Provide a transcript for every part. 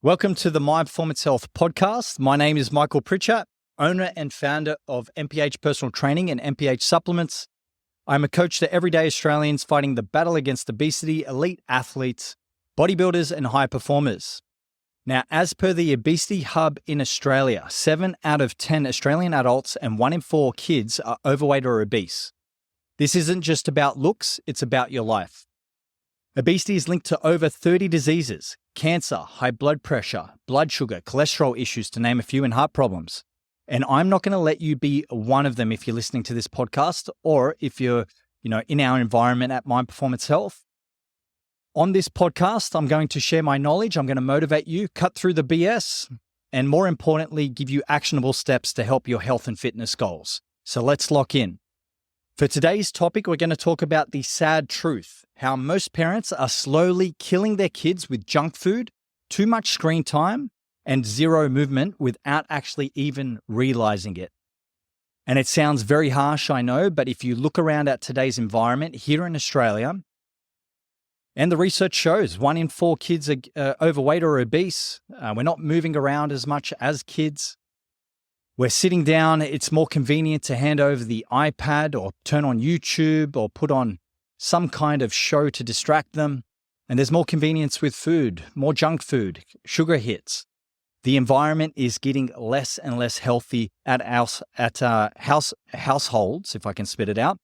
Welcome to the My Performance Health podcast. My name is Michael Pritchatt, owner and founder of MPH Personal Training and MPH Supplements. I'm a coach to everyday Australians fighting the battle against obesity, elite athletes, bodybuilders, and high performers. Now, as per the Obesity Hub in Australia, 7 out of 10 Australian adults and 1 in 4 kids are overweight or obese. This isn't just about looks, it's about your life. Obesity is linked to over 30 diseases: cancer, high blood pressure, blood sugar, cholesterol issues, to name a few, and heart problems. And I'm not going to let you be one of them if you're listening to this podcast or if you're, in our environment at My Performance Health. On this podcast, I'm going to share my knowledge. I'm going to motivate you, cut through the BS, and more importantly, give you actionable steps to help your health and fitness goals. So let's lock in. For today's topic, we're going to talk about the sad truth, how most parents are slowly killing their kids with junk food, too much screen time, and zero movement without actually even realizing it. And it sounds very harsh, I know, but if you look around at today's environment here in Australia, and the research shows 1 in 4 kids are overweight or obese. We're not moving around as much as kids. We're sitting down. It's more convenient to hand over the iPad or turn on YouTube or put on some kind of show to distract them. And there's more convenience with food, more junk food, sugar hits. The environment is getting less and less healthy at households, if I can spit it out.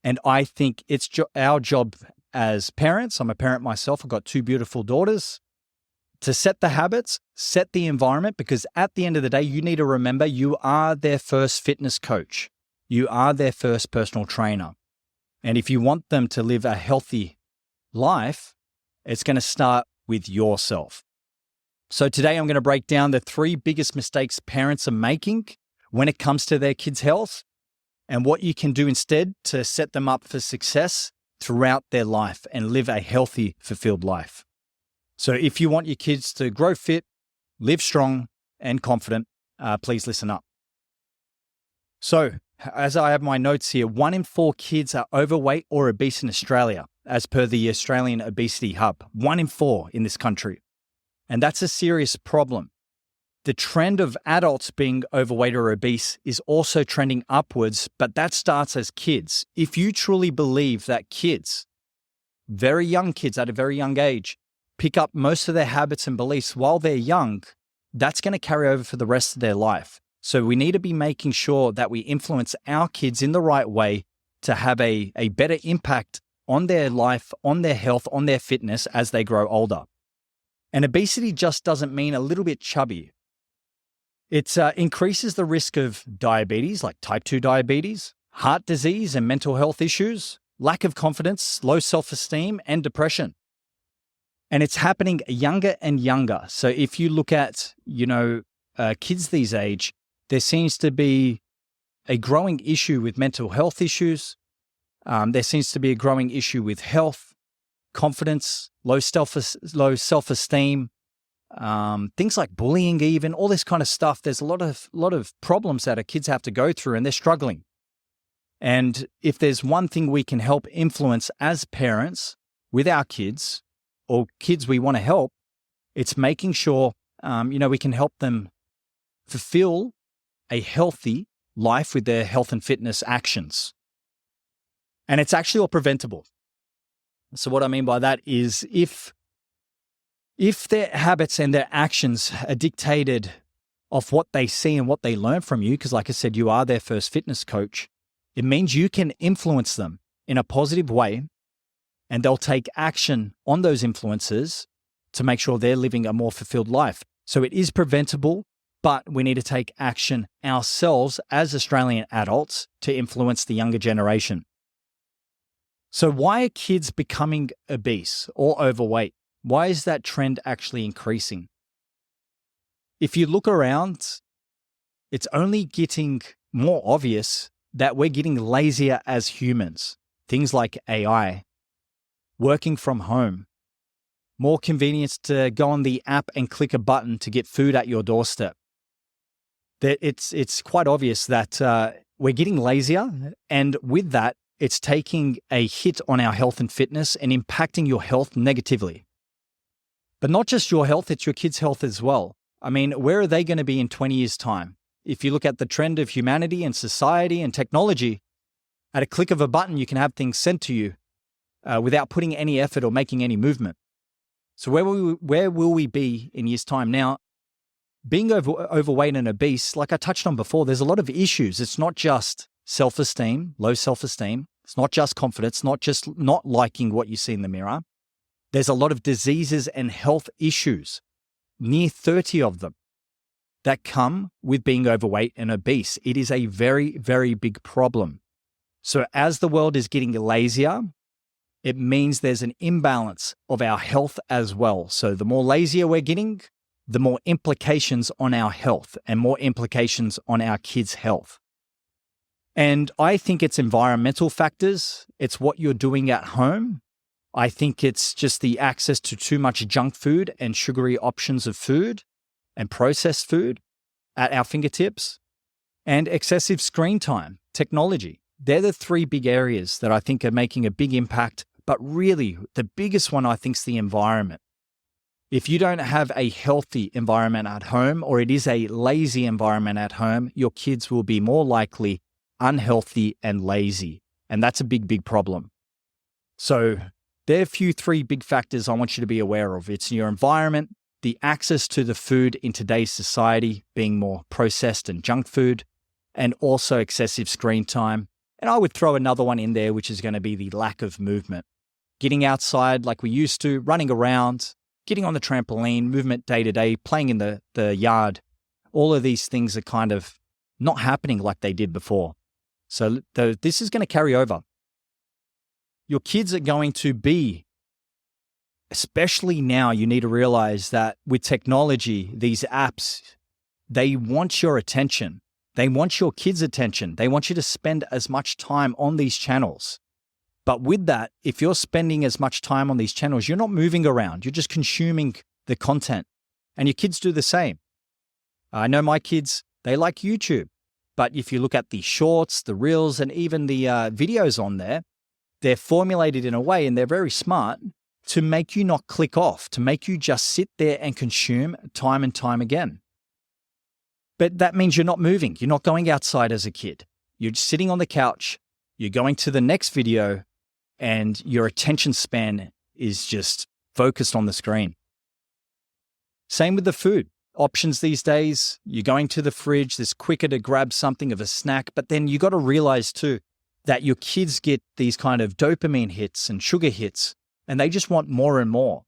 And I think it's our job as parents. I'm a parent myself. I've got 2 beautiful daughters. To set the habits, set the environment, because at the end of the day, you need to remember you are their first fitness coach. You are their first personal trainer. And if you want them to live a healthy life, it's going to start with yourself. So today I'm going to break down the 3 biggest mistakes parents are making when it comes to their kids' health and what you can do instead to set them up for success throughout their life and live a healthy, fulfilled life. So if you want your kids to grow fit, live strong and confident, please listen up. So as I have my notes here, 1 in 4 kids are overweight or obese in Australia, as per the Australian Obesity Hub. 1 in 4 in this country. And that's a serious problem. The trend of adults being overweight or obese is also trending upwards, but that starts as kids. If you truly believe that kids, very young kids at a very young age, pick up most of their habits and beliefs while they're young, that's going to carry over for the rest of their life. So we need to be making sure that we influence our kids in the right way to have a better impact on their life, on their health, on their fitness as they grow older. And obesity just doesn't mean a little bit chubby. It increases the risk of diabetes, like type 2 diabetes, heart disease and mental health issues, lack of confidence, low self-esteem, and depression. And it's happening younger and younger. So if you look at, kids these age, there seems to be a growing issue with mental health issues. There seems to be a growing issue with health, confidence, low self-esteem, things like bullying, even all this kind of stuff. There's a lot of problems that our kids have to go through, and they're struggling. And if there's one thing we can help influence as parents with our kids, or kids we want to help, it's making sure, we can help them fulfill a healthy life with their health and fitness actions. And it's actually all preventable. So what I mean by that is if their habits and their actions are dictated off what they see and what they learn from you, because like I said, you are their first fitness coach, it means you can influence them in a positive way, and they'll take action on those influences to make sure they're living a more fulfilled life. So it is preventable, but we need to take action ourselves as Australian adults to influence the younger generation. So why are kids becoming obese or overweight? Why is that trend actually increasing? If you look around, it's only getting more obvious that we're getting lazier as humans. Things like AI, working from home, more convenience to go on the app and click a button to get food at your doorstep. It's quite obvious that we're getting lazier, and with that, it's taking a hit on our health and fitness and impacting your health negatively. But not just your health, it's your kids' health as well. I mean, where are they going to be in 20 years' time? If you look at the trend of humanity and society and technology, at a click of a button, you can have things sent to you without putting any effort or making any movement. So where will we be in years' time? Now, being overweight and obese, like I touched on before, there's a lot of issues. It's not just self-esteem, low self-esteem. It's not just confidence, not just not liking what you see in the mirror. There's a lot of diseases and health issues, near 30 of them, that come with being overweight and obese. It is a very, very big problem. So as the world is getting lazier, it means there's an imbalance of our health as well. So the more lazier we're getting, the more implications on our health and more implications on our kids' health. And I think it's environmental factors. It's what you're doing at home. I think it's just the access to too much junk food and sugary options of food and processed food at our fingertips, and excessive screen time, technology. They're the three big areas that I think are making a big impact. But really, the biggest one, I think, is the environment. If you don't have a healthy environment at home, or it is a lazy environment at home, your kids will be more likely unhealthy and lazy. And that's a big, big problem. So there are three big factors I want you to be aware of. It's your environment, the access to the food in today's society being more processed and junk food, and also excessive screen time. And I would throw another one in there, which is going to be the lack of movement. Getting outside like we used to, running around, getting on the trampoline, movement day to day, playing in the yard. All of these things are kind of not happening like they did before. So this is going to carry over. Your kids are going to be, especially now, you need to realize that with technology, these apps, they want your attention. They want your kids' attention. They want you to spend as much time on these channels. But with that, if you're spending as much time on these channels, you're not moving around. You're just consuming the content. And your kids do the same. I know my kids, they like YouTube. But if you look at the shorts, the reels, and even the videos on there, they're formulated in a way, and they're very smart, to make you not click off, to make you just sit there and consume time and time again. But that means you're not moving. You're not going outside as a kid. You're sitting on the couch. You're going to the next video, and your attention span is just focused on the screen. Same with the food options these days. You're going to the fridge. It's quicker to grab something of a snack. But then you got to realize too that your kids get these kind of dopamine hits and sugar hits, and they just want more and more.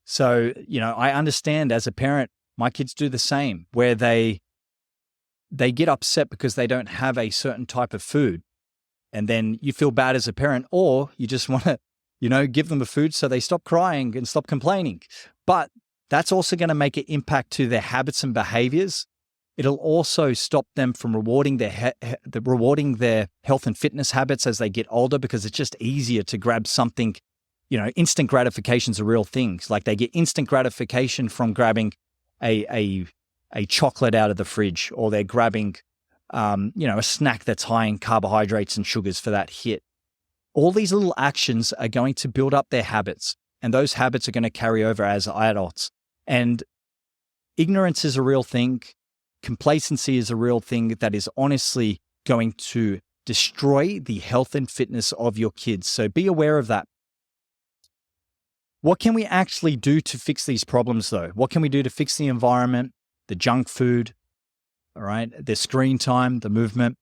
So, I understand as a parent, my kids do the same, where they get upset because they don't have a certain type of food. And then you feel bad as a parent, or you just want to, give them the food so they stop crying and stop complaining. But that's also going to make an impact to their habits and behaviors. It'll also stop them from rewarding their health and fitness habits as they get older, because it's just easier to grab something. Instant gratification is a real thing. Like they get instant gratification from grabbing a chocolate out of the fridge, or they're grabbing a snack that's high in carbohydrates and sugars for that hit. All these little actions are going to build up their habits, and those habits are going to carry over as adults. And ignorance is a real thing. Complacency is a real thing that is honestly going to destroy the health and fitness of your kids. So be aware of that. What can we actually do to fix these problems though? What can we do to fix the environment, the junk food, all right, the screen time, the movement?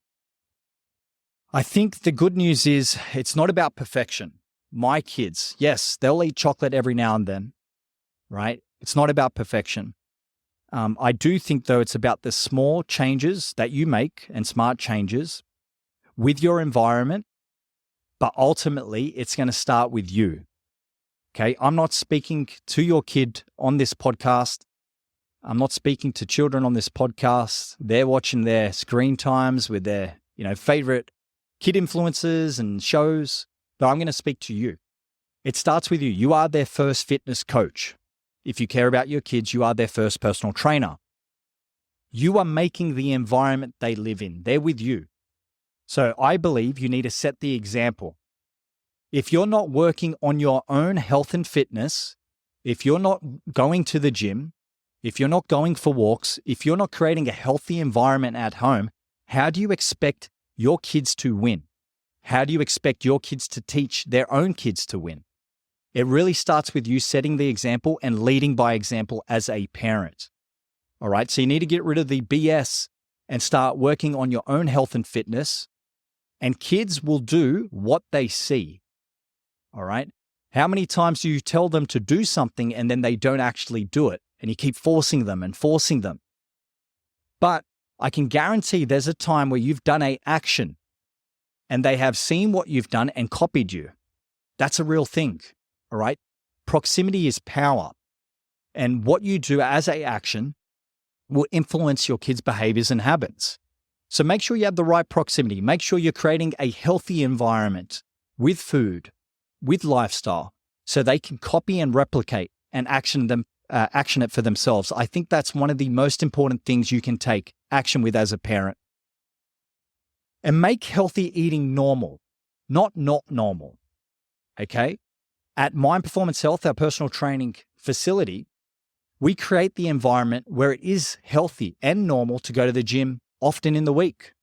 I think the good news is it's not about perfection. My kids, yes, they'll eat chocolate every now and then, right? It's not about perfection. I do think, though, it's about the small changes that you make and smart changes with your environment, but ultimately it's going to start with you. Okay, I'm not speaking to your kid on this podcast. I'm not speaking to children on this podcast. They're watching their screen times with their, favorite kid influencers and shows, but I'm going to speak to you. It starts with you. You are their first fitness coach. If you care about your kids, you are their first personal trainer. You are making the environment they live in. They're with you. So I believe you need to set the example. If you're not working on your own health and fitness, If you're not going to the gym, if you're not going for walks, if you're not creating a healthy environment at home, how do you expect your kids to win? How do you expect your kids to teach their own kids to win? It really starts with you setting the example and leading by example as a parent. All right, so you need to get rid of the BS and start working on your own health and fitness. And kids will do what they see. All right? How many times do you tell them to do something and then they don't actually do it? And you keep forcing them and forcing them. But I can guarantee there's a time where you've done an action and they have seen what you've done and copied you. That's a real thing. All right? Proximity is power. And what you do as an action will influence your kids' behaviors and habits. So make sure you have the right proximity. Make sure you're creating a healthy environment with food, with lifestyle, so they can copy and replicate and action it for themselves. I think that's one of the most important things you can take action with as a parent. And make healthy eating normal, not normal. Okay? At Mind Performance Health, our personal training facility, we create the environment where it is healthy and normal to go to the gym often in the week,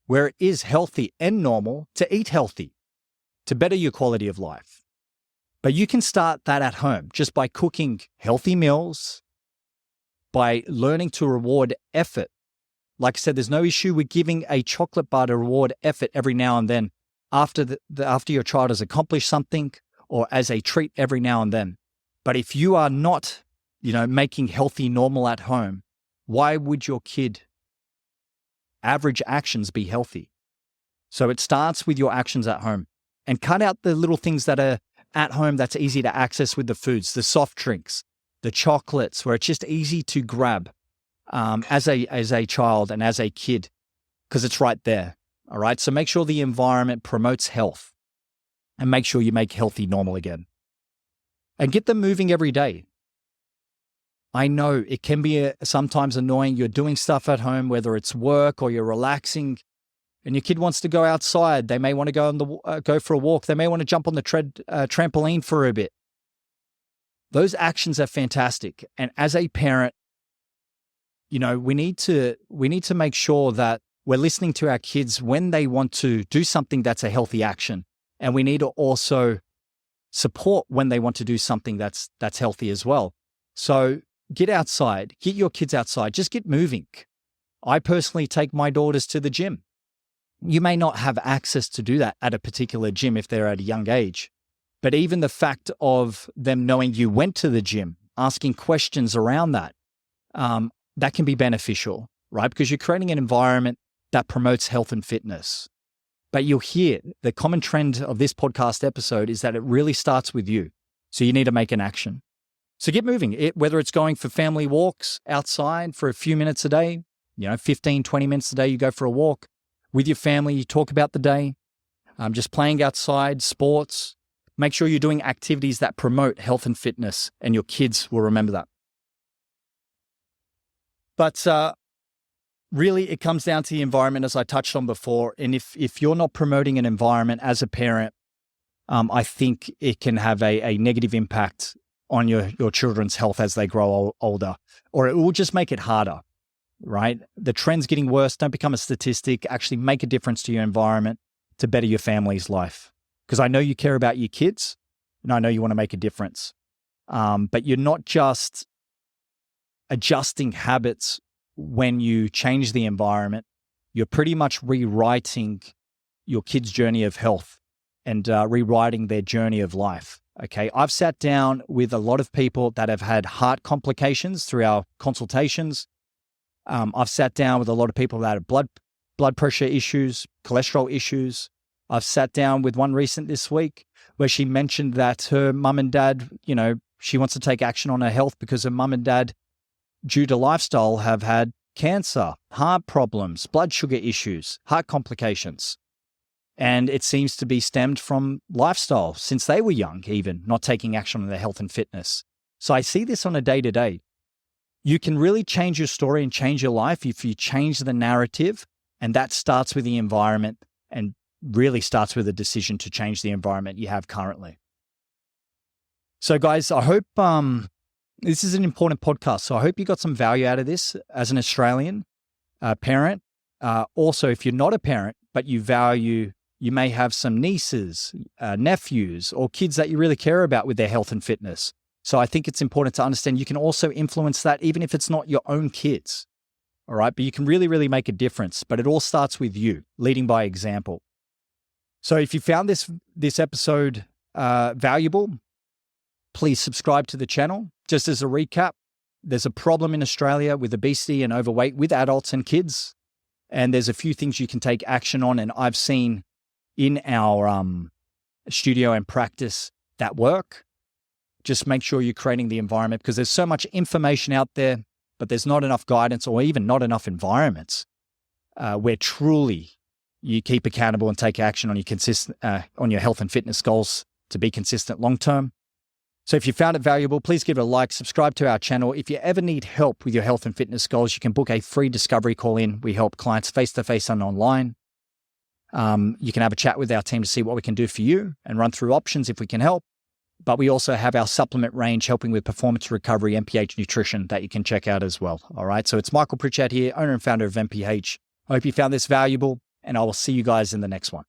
where it is healthy and normal to eat healthy, to better your quality of life. But you can start that at home just by cooking healthy meals, by learning to reward effort. Like I said, there's no issue with giving a chocolate bar to reward effort every now and then after your child has accomplished something, or as a treat every now and then. But if you are not, making healthy normal at home, why would your kid average actions be healthy? So it starts with your actions at home, and cut out the little things that are at home that's easy to access with the foods, the soft drinks, the chocolates, where it's just easy to grab as a child and as a kid, because it's right there. All right. So make sure the environment promotes health, and make sure you make healthy normal again, and get them moving every day. I know it can be sometimes annoying. You're doing stuff at home, whether it's work or you're relaxing, and your kid wants to go outside. They may want to go for a walk. They may want to jump on the trampoline for a bit. Those actions are fantastic. And as a parent, we need to make sure that we're listening to our kids when they want to do something that's a healthy action, and we need to also support when they want to do something that's healthy as well. So get outside, get your kids outside, just get moving. I personally take my daughters to the gym. You may not have access to do that at a particular gym if they're at a young age, but even the fact of them knowing you went to the gym, asking questions around that, that can be beneficial, right? Because you're creating an environment that promotes health and fitness. But you'll hear the common trend of this podcast episode is that it really starts with you. So you need to make an action. So get moving, whether it's going for family walks outside for a few minutes a day, 15, 20 minutes a day, you go for a walk with your family, you talk about the day, just playing outside, sports. Make sure you're doing activities that promote health and fitness, and your kids will remember that. But really, it comes down to the environment, as I touched on before. And if you're not promoting an environment as a parent, I think it can have a negative impact on your children's health as they grow older, or it will just make it harder, right? The trend's getting worse. Don't become a statistic. Actually make a difference to your environment to better your family's life. Because I know you care about your kids, and I know you want to make a difference. But you're not just adjusting habits when you change the environment. You're pretty much rewriting your kids' journey of health and rewriting their journey of life. Okay, I've sat down with a lot of people that have had heart complications through our consultations. I've sat down with a lot of people that have blood pressure issues, cholesterol issues. I've sat down with one recent this week where she mentioned that her mum and dad, she wants to take action on her health because her mum and dad, due to lifestyle, have had cancer, heart problems, blood sugar issues, heart complications. And it seems to be stemmed from lifestyle since they were young, even not taking action on their health and fitness. So I see this on a day-to-day. You can really change your story and change your life if you change the narrative, and that starts with the environment and really starts with a decision to change the environment you have currently. So guys, I hope this is an important podcast. So I hope you got some value out of this as an Australian parent. Also, if you're not a parent, but you may have some nieces, nephews, or kids that you really care about with their health and fitness. So I think it's important to understand you can also influence that even if it's not your own kids. All right. But you can really, really make a difference. But it all starts with you leading by example. So if you found this episode valuable, please subscribe to the channel. Just as a recap, there's a problem in Australia with obesity and overweight with adults and kids. And there's a few things you can take action on. And I've seen in our studio and practice that work. Just make sure you're creating the environment because there's so much information out there, but there's not enough guidance or even not enough environments where truly you keep accountable and take action on your health and fitness goals to be consistent long term. So if you found it valuable, please give it a like, subscribe to our channel. If you ever need help with your health and fitness goals, you can book a free discovery call in. We help clients face-to-face and online. You can have a chat with our team to see what we can do for you and run through options if we can help. But we also have our supplement range helping with performance recovery, MPH nutrition that you can check out as well. All right. So it's Michael Pritchatt here, owner and founder of MPH. I hope you found this valuable and I will see you guys in the next one.